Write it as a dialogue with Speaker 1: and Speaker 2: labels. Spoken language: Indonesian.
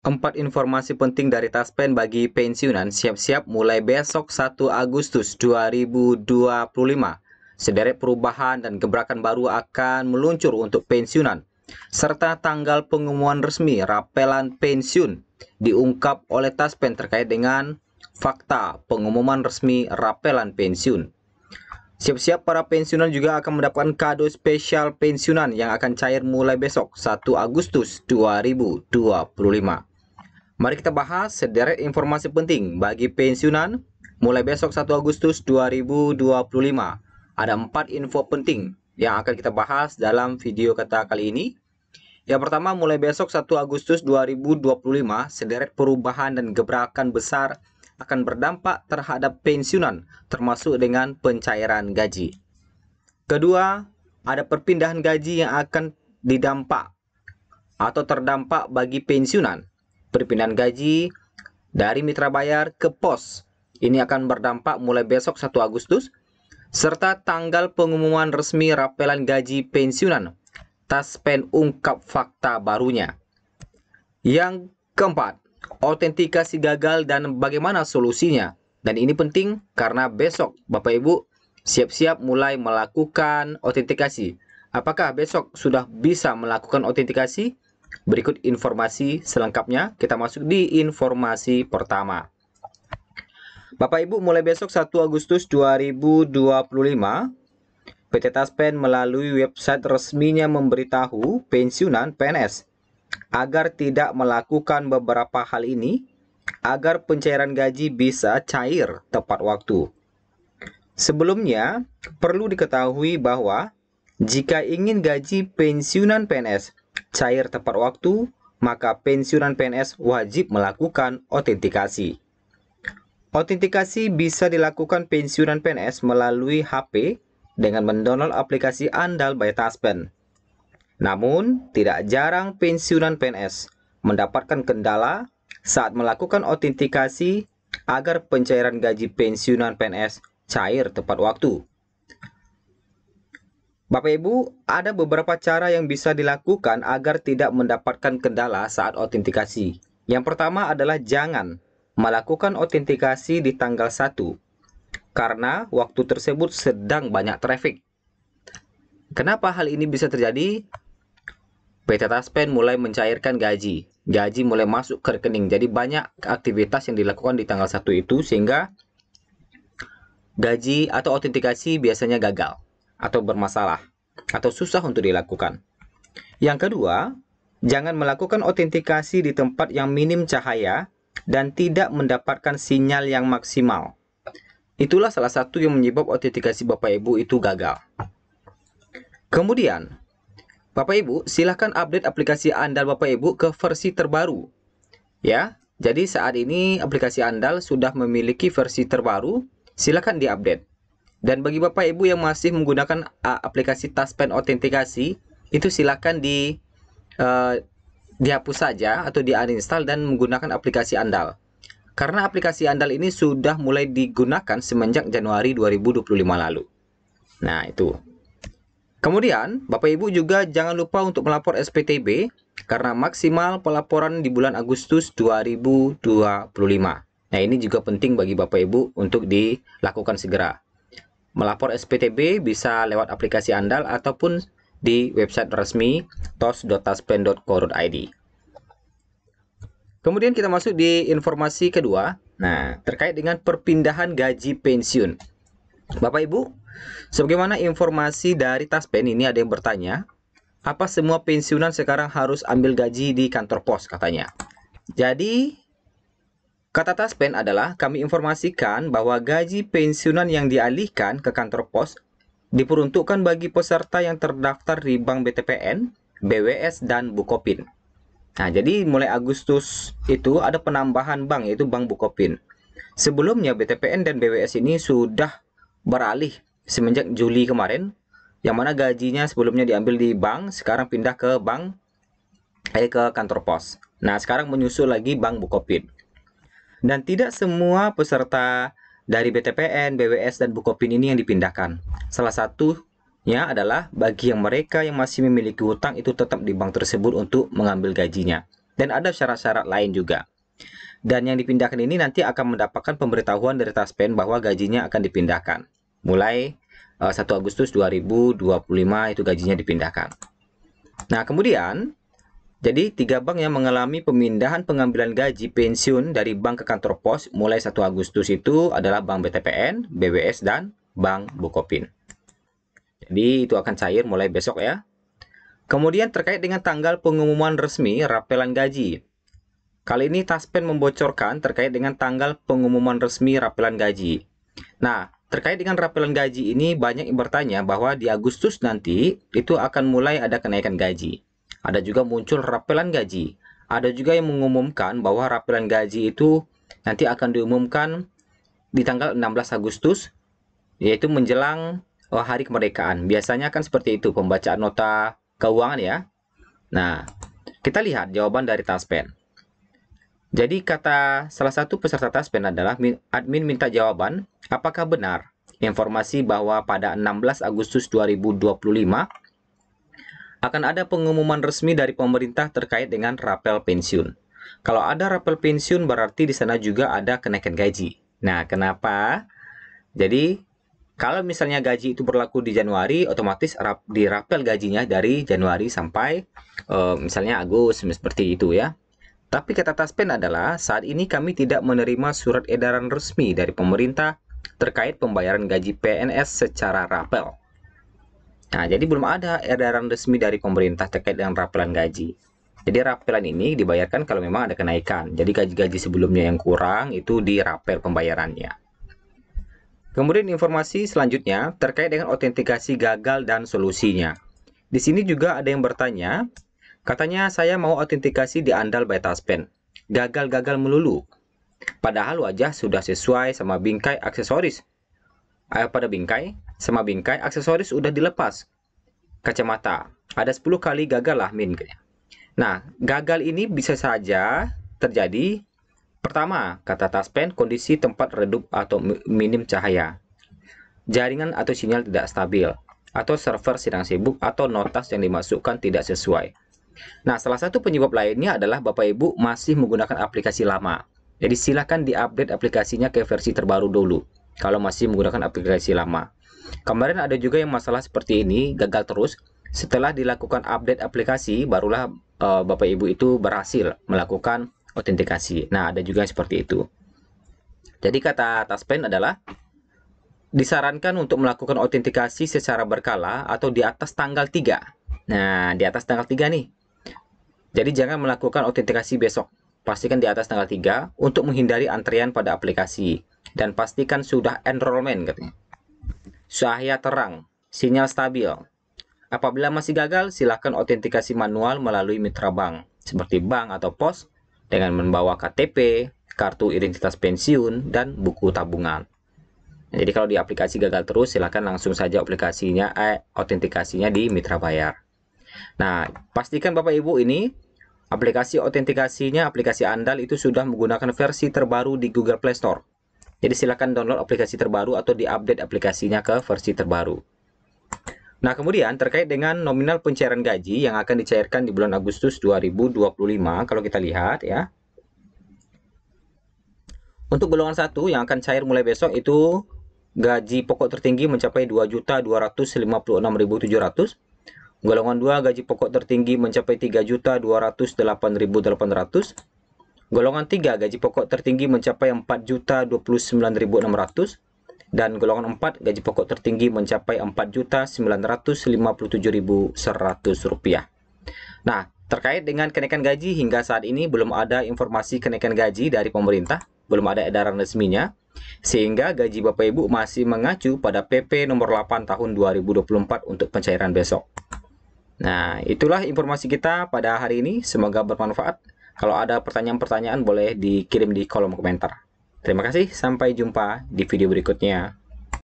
Speaker 1: 4 informasi penting dari Taspen bagi pensiunan siap-siap mulai besok 1 Agustus 2025. Sederet perubahan dan gebrakan baru akan meluncur untuk pensiunan, serta tanggal pengumuman resmi rapelan pensiun diungkap oleh Taspen terkait dengan fakta pengumuman resmi rapelan pensiun. Siap-siap para pensiunan juga akan mendapatkan kado spesial pensiunan yang akan cair mulai besok 1 Agustus 2025. Mari kita bahas sederet informasi penting bagi pensiunan mulai besok 1 Agustus 2025. Ada 4 info penting yang akan kita bahas dalam video kita kali ini. Yang pertama, mulai besok 1 Agustus 2025, sederet perubahan dan gebrakan besar akan berdampak terhadap pensiunan, termasuk dengan pencairan gaji. Kedua, ada perpindahan gaji yang akan didampak atau terdampak bagi pensiunan. Perpindahan gaji dari mitra bayar ke pos ini akan berdampak mulai besok 1 Agustus, serta tanggal pengumuman resmi rapelan gaji pensiunan. Taspen ungkap fakta barunya. Yang keempat, autentikasi gagal dan bagaimana solusinya. Dan ini penting karena besok Bapak Ibu siap-siap mulai melakukan autentikasi. Apakah besok sudah bisa melakukan autentikasi? Berikut informasi selengkapnya. Kita masuk di informasi pertama. Bapak Ibu, mulai besok 1 Agustus 2025, PT Taspen melalui website resminya memberitahu pensiunan PNS agar tidak melakukan beberapa hal ini agar pencairan gaji bisa cair tepat waktu. Sebelumnya, perlu diketahui bahwa jika ingin gaji pensiunan PNS cair tepat waktu, maka pensiunan PNS wajib melakukan autentikasi. Autentikasi bisa dilakukan pensiunan PNS melalui HP dengan mendownload aplikasi andal by Taspen. Namun, tidak jarang pensiunan PNS mendapatkan kendala saat melakukan autentikasi agar pencairan gaji pensiunan PNS cair tepat waktu. Bapak Ibu, ada beberapa cara yang bisa dilakukan agar tidak mendapatkan kendala saat autentikasi. Yang pertama adalah jangan melakukan autentikasi di tanggal 1, karena waktu tersebut sedang banyak traffic. Kenapa hal ini bisa terjadi? PT Taspen mulai mencairkan gaji. Gaji mulai masuk ke rekening. Jadi banyak aktivitas yang dilakukan di tanggal 1 itu sehingga gaji atau autentikasi biasanya gagal atau bermasalah atau susah untuk dilakukan. Yang kedua, jangan melakukan autentikasi di tempat yang minim cahaya dan tidak mendapatkan sinyal yang maksimal. Itulah salah satu yang menyebab autentikasi Bapak Ibu itu gagal. Kemudian, Bapak Ibu silahkan update aplikasi andal Bapak Ibu ke versi terbaru. Ya, jadi saat ini aplikasi andal sudah memiliki versi terbaru, silahkan diupdate. Dan bagi Bapak Ibu yang masih menggunakan aplikasi Taspen autentikasi, itu silahkan dihapus saja atau di-uninstall dan menggunakan aplikasi andal. Karena aplikasi andal ini sudah mulai digunakan semenjak Januari 2025 lalu. Nah, itu. Kemudian, Bapak Ibu juga jangan lupa untuk melapor SPTB karena maksimal pelaporan di bulan Agustus 2025. Nah, ini juga penting bagi Bapak Ibu untuk dilakukan segera. Melapor SPTB bisa lewat aplikasi andal ataupun di website resmi tos.taspen.co.id. Kemudian kita masuk di informasi kedua. Nah, terkait dengan perpindahan gaji pensiun. Bapak Ibu, sebagaimana informasi dari Taspen ini ada yang bertanya, apa semua pensiunan sekarang harus ambil gaji di kantor pos katanya. Jadi, kata Taspen adalah kami informasikan bahwa gaji pensiunan yang dialihkan ke kantor pos diperuntukkan bagi peserta yang terdaftar di Bank BTPN, BWS, dan Bukopin. Nah, jadi mulai Agustus itu ada penambahan bank, yaitu Bank Bukopin. Sebelumnya BTPN dan BWS ini sudah beralih semenjak Juli kemarin, yang mana gajinya sebelumnya diambil di bank, sekarang pindah ke ke kantor pos. Nah, sekarang menyusul lagi Bank Bukopin. Dan tidak semua peserta dari BTPN, BWS, dan Bukopin ini yang dipindahkan. Salah satu adalah bagi yang mereka yang masih memiliki hutang itu tetap di bank tersebut untuk mengambil gajinya. Dan ada syarat-syarat lain juga. Dan yang dipindahkan ini nanti akan mendapatkan pemberitahuan dari Taspen bahwa gajinya akan dipindahkan. Mulai 1 Agustus 2025 itu gajinya dipindahkan. Nah, kemudian jadi 3 bank yang mengalami pemindahan pengambilan gaji pensiun dari bank ke kantor pos mulai 1 Agustus itu adalah Bank BTPN, BWS, dan Bank Bukopin. Jadi itu akan cair mulai besok ya. Kemudian terkait dengan tanggal pengumuman resmi rapelan gaji. Kali ini Taspen membocorkan terkait dengan tanggal pengumuman resmi rapelan gaji. Nah, terkait dengan rapelan gaji ini banyak yang bertanya bahwa di Agustus nanti itu akan mulai ada kenaikan gaji. Ada juga muncul rapelan gaji. Ada juga yang mengumumkan bahwa rapelan gaji itu nanti akan diumumkan di tanggal 16 Agustus, yaitu menjelang hari kemerdekaan. Biasanya kan seperti itu pembacaan nota keuangan ya. Nah, kita lihat jawaban dari Taspen. Jadi kata salah satu peserta Taspen adalah admin minta jawaban, apakah benar informasi bahwa pada 16 Agustus 2025 akan ada pengumuman resmi dari pemerintah terkait dengan rapel pensiun. Kalau ada rapel pensiun berarti di sana juga ada kenaikan gaji. Nah, kenapa? Jadi, kalau misalnya gaji itu berlaku di Januari, otomatis dirapel gajinya dari Januari sampai misalnya Agustus, seperti itu ya. Tapi kata Taspen adalah, saat ini kami tidak menerima surat edaran resmi dari pemerintah terkait pembayaran gaji PNS secara rapel. Nah, jadi belum ada edaran resmi dari pemerintah terkait dengan rapelan gaji. Jadi rapelan ini dibayarkan kalau memang ada kenaikan. Jadi gaji-gaji sebelumnya yang kurang itu dirapel pembayarannya. Kemudian informasi selanjutnya terkait dengan autentikasi gagal dan solusinya. Di sini juga ada yang bertanya, katanya saya mau autentikasi di Andal by Taspen. Gagal-gagal melulu. Padahal wajah sudah sesuai sama bingkai aksesoris. Pada bingkai, sama bingkai aksesoris udah dilepas. Kacamata, ada 10 kali gagal lah min. Nah, gagal ini bisa saja terjadi. Pertama, kata Taspen, kondisi tempat redup atau minim cahaya. Jaringan atau sinyal tidak stabil. Atau server sedang sibuk atau notas yang dimasukkan tidak sesuai. Nah, salah satu penyebab lainnya adalah Bapak Ibu masih menggunakan aplikasi lama. Jadi silakan diupdate aplikasinya ke versi terbaru dulu kalau masih menggunakan aplikasi lama. Kemarin ada juga yang masalah seperti ini, gagal terus. Setelah dilakukan update aplikasi, barulah Bapak Ibu itu berhasil melakukan autentikasi. Nah, ada juga yang seperti itu. Jadi kata Taspen adalah, disarankan untuk melakukan autentikasi secara berkala atau di atas tanggal 3. Nah, di atas tanggal 3 nih. Jadi jangan melakukan autentikasi besok. Pastikan di atas tanggal 3 untuk menghindari antrian pada aplikasi. Dan pastikan sudah enrollment katanya. Cahaya terang, sinyal stabil. Apabila masih gagal, silakan autentikasi manual melalui mitra bank, seperti bank atau pos, dengan membawa KTP, kartu identitas pensiun, dan buku tabungan. Jadi kalau di aplikasi gagal terus, silakan langsung saja autentikasinya di mitra bayar. Nah, pastikan Bapak Ibu ini aplikasi autentikasinya, aplikasi Andal itu sudah menggunakan versi terbaru di Google Play Store. Jadi silakan download aplikasi terbaru atau diupdate aplikasinya ke versi terbaru. Nah, kemudian terkait dengan nominal pencairan gaji yang akan dicairkan di bulan Agustus 2025, kalau kita lihat ya. Untuk golongan 1 yang akan cair mulai besok itu gaji pokok tertinggi mencapai 2.256.700. Golongan 2 gaji pokok tertinggi mencapai 3.208.800. Golongan 3 gaji pokok tertinggi mencapai 4.029.600. Dan golongan 4 gaji pokok tertinggi mencapai 4.957.100 rupiah. Nah, terkait dengan kenaikan gaji hingga saat ini belum ada informasi kenaikan gaji dari pemerintah, belum ada edaran resminya, sehingga gaji Bapak Ibu masih mengacu pada PP nomor 8 tahun 2024 untuk pencairan besok. Nah, itulah informasi kita pada hari ini, semoga bermanfaat. Kalau ada pertanyaan-pertanyaan boleh dikirim di kolom komentar. Terima kasih, sampai jumpa di video berikutnya.